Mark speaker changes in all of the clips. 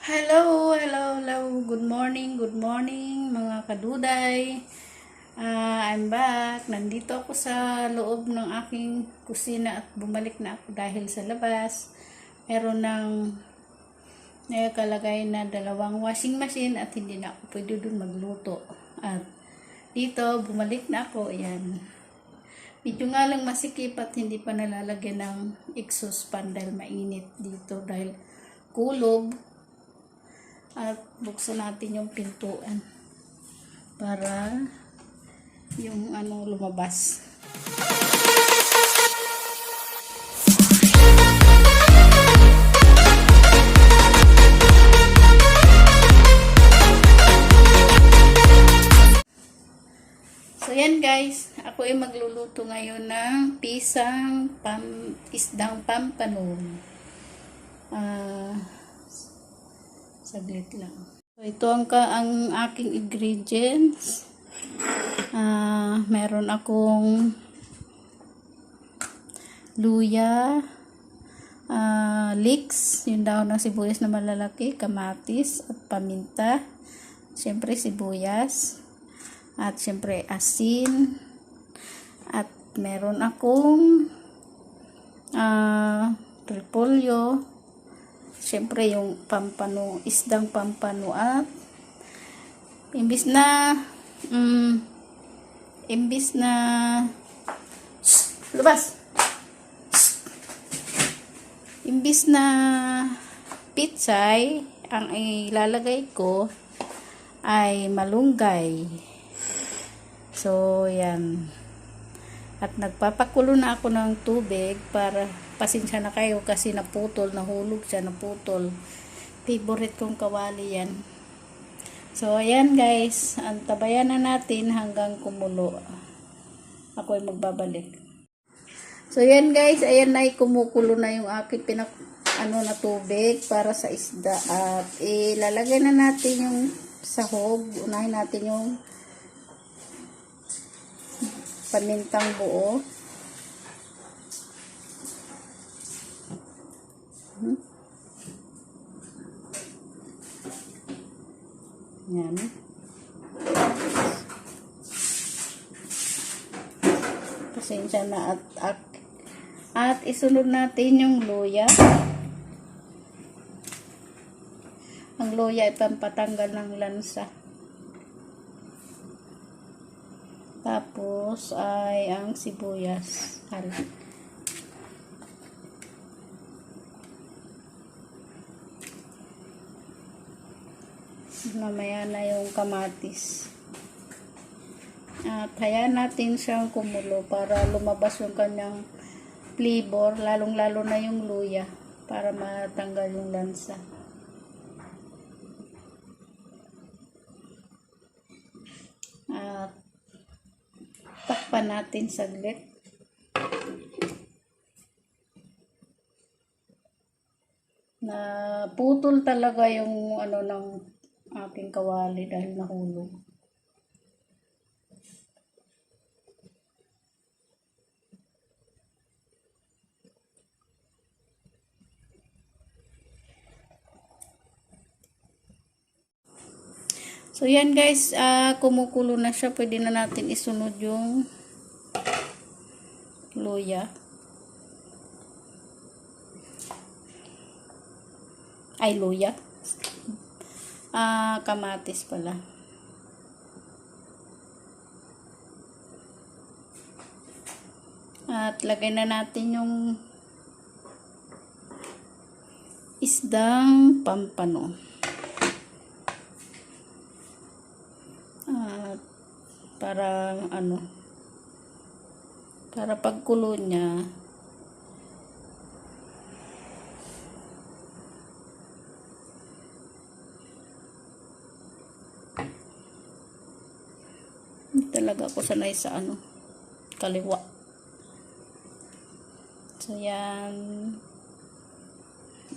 Speaker 1: Hello, hello, hello. Good morning mga kaduday. I'm back. Nandito ako sa loob ng aking kusina at bumalik na ako dahil sa labas. Meron ng nakalagay na dalawang washing machine at hindi na ako pwede dun magluto. At dito, bumalik na ako. Ayan. Medyo nga lang masikip at hindi pa nalalagyan ng exhaust fan dahil mainit dito dahil kulob. At buksan natin yung pintuan para yung lumabas. So yan guys, ako ay magluluto ngayon ng isdang pampano. Saglit lang. So, ito ang aking ingredients. Meron akong luya, leeks, yung daon ng sibuyas na malalaki, kamatis at paminta. Siyempre sibuyas. At siyempre asin. At meron akong repolyo. Siyempre yung pampano, isdang pampano at imbis na lubas. Imbis na pitsay, ang ilalagay ko ay malunggay. So, yan. At nagpapakulo na ako ng tubig para pasensya na kayo kasi nahulog siya, naputol. Favorite kong kawali yan. So, ayan guys. Antabayan na natin hanggang kumulo. Ako ay magbabalik. So, ayan guys. Ayan na, kumukulo na yung aking na tubig para sa isda. At ilalagay na natin yung sahog. Unahin natin yung pamintang buo. Yan. Pasensya na at isunod natin yung luya. Ang luya ay pampatanggal ng lansa. Tapos ay ang sibuyas. Mamaya na yung kamatis. At hayaan natin siyang kumulo para lumabas yung kanyang flavor, lalong-lalo na yung luya para matanggal yung lansa. At takpan natin saglit. Na putol talaga yung ng aking kawali dahil nahulog. So yan guys, kumukulo na siya. Pwede na natin isunod yung luya. Ay, luya. Kamatis pala. At lagay na natin yung isdang pampano. At para para pagkulo niya talaga ako sanay sa kaliwa. So yan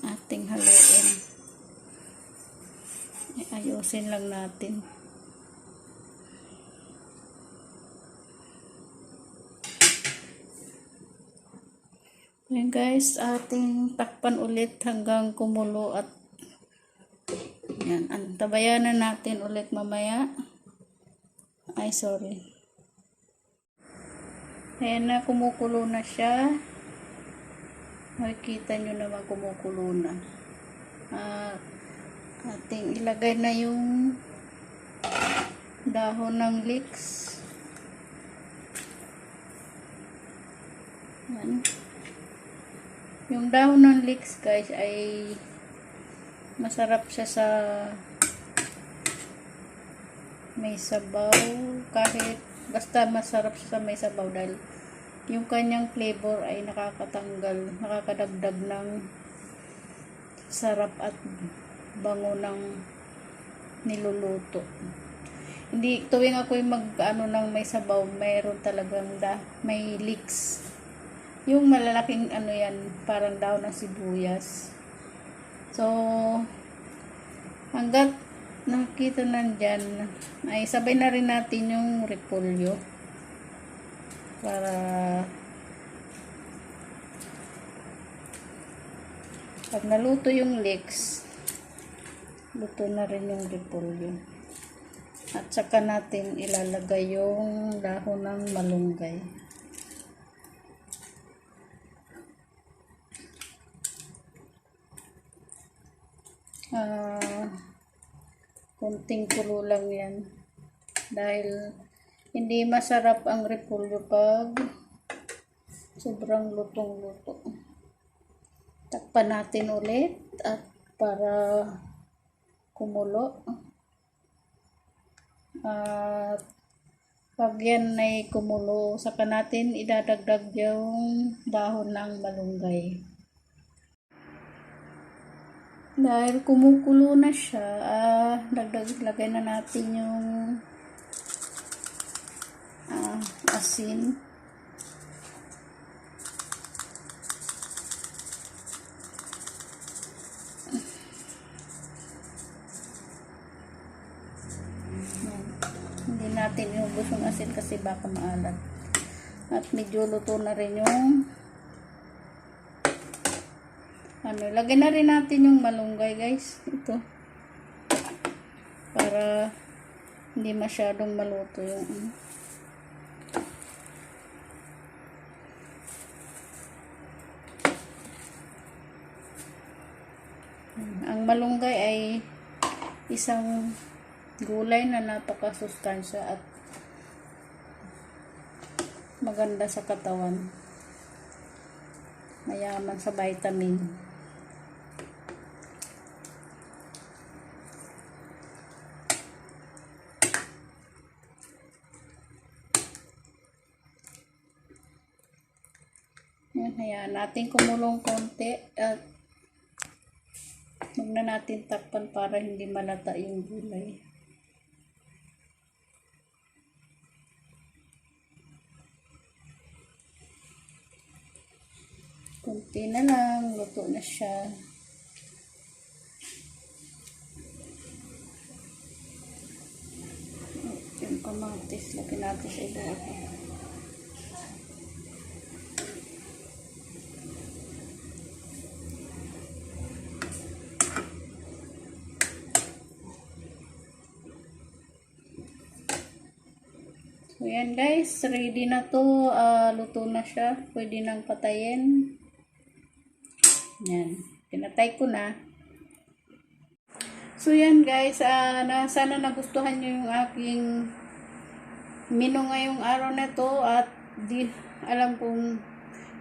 Speaker 1: ating haluin. Ayusin lang natin. Ayan guys, ating takpan ulit hanggang kumulo at Yan, antabayan na natin ulit mamaya. Ay, sorry. Ayan na, kumukulo na siya. Makikita nyo naman kumukulo na. Ating ilagay na yung dahon ng leeks. Yan. Yung dahon ng leeks guys ay masarap siya sa may sabaw, kahit basta masarap siya sa may sabaw dahil yung kanyang flavor ay nakakadagdag ng sarap at bango ng niluluto. Hindi, tuwing ako'y ng may sabaw, mayroon talagang may leeks. Yung malalaking yan, parang daon ng sibuyas. So, hanggat nakita nandyan, ay sabay na rin natin yung repolyo. Para pag naluto yung leeks, luto na rin yung repolyo. At saka natin ilalagay yung dahon ng malunggay. Kunting kulo lang yan. Dahil hindi masarap ang repolyo pag sobrang lutong-luto. Takpan natin ulit at para kumulo. At pag yan ay kumulo, saka natin idadagdag yung dahon ng malunggay. Dahil kumukulo na siya, lagay na natin yung asin. Hindi natin iubos yung asin kasi baka maalat. At medyo luto na rin yung lagyan na rin natin yung malunggay guys. Ito. Para hindi masyadong maluto yung ang malunggay ay isang gulay na napakasustansya at maganda sa katawan. Mayaman sa vitamin. Ayan, natin kumulong konti at huwag na natin takpan para hindi malata yung gulay. Konti na lang, luto na siya. Yung kamatis, lagyan natin sa ibabaw. So, yan guys, ready na to. Luto na siya. Pwede nang patayin. Yan. Pinatay ko na. So, yan guys. Sana nagustuhan nyo yung aking menu ngayong araw na to. At alam kong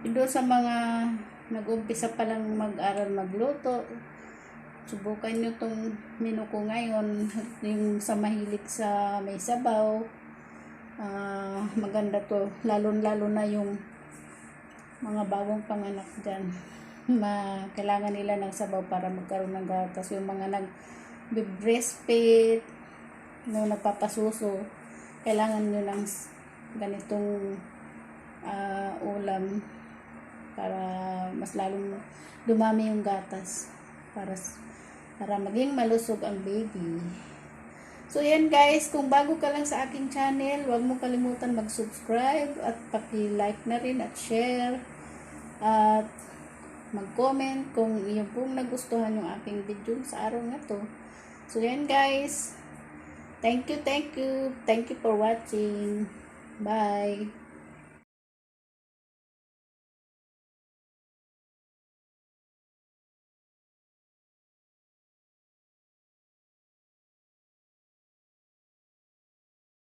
Speaker 1: doon sa mga nag-umpisa pa lang mag-aral magluto, subukan nyo tong menu ko ngayon. Yung sa mahilig sa may sabaw. Maganda to, lalo na yung mga bagong panganak dyan. Kailangan nila ng sabaw para magkaroon ng gatas. Yung mga nag-breastfeed, nagpapasuso, kailangan nyo ng ganitong ulam para mas lalong dumami yung gatas para maging malusog ang baby. So, yan guys, kung bago ka lang sa aking channel, huwag mo kalimutan mag-subscribe at paki-like na rin at share at mag-comment kung iyo pong nagustuhan yung aking video sa araw na to. So, yan guys. Thank you, thank you. Thank you for watching. Bye.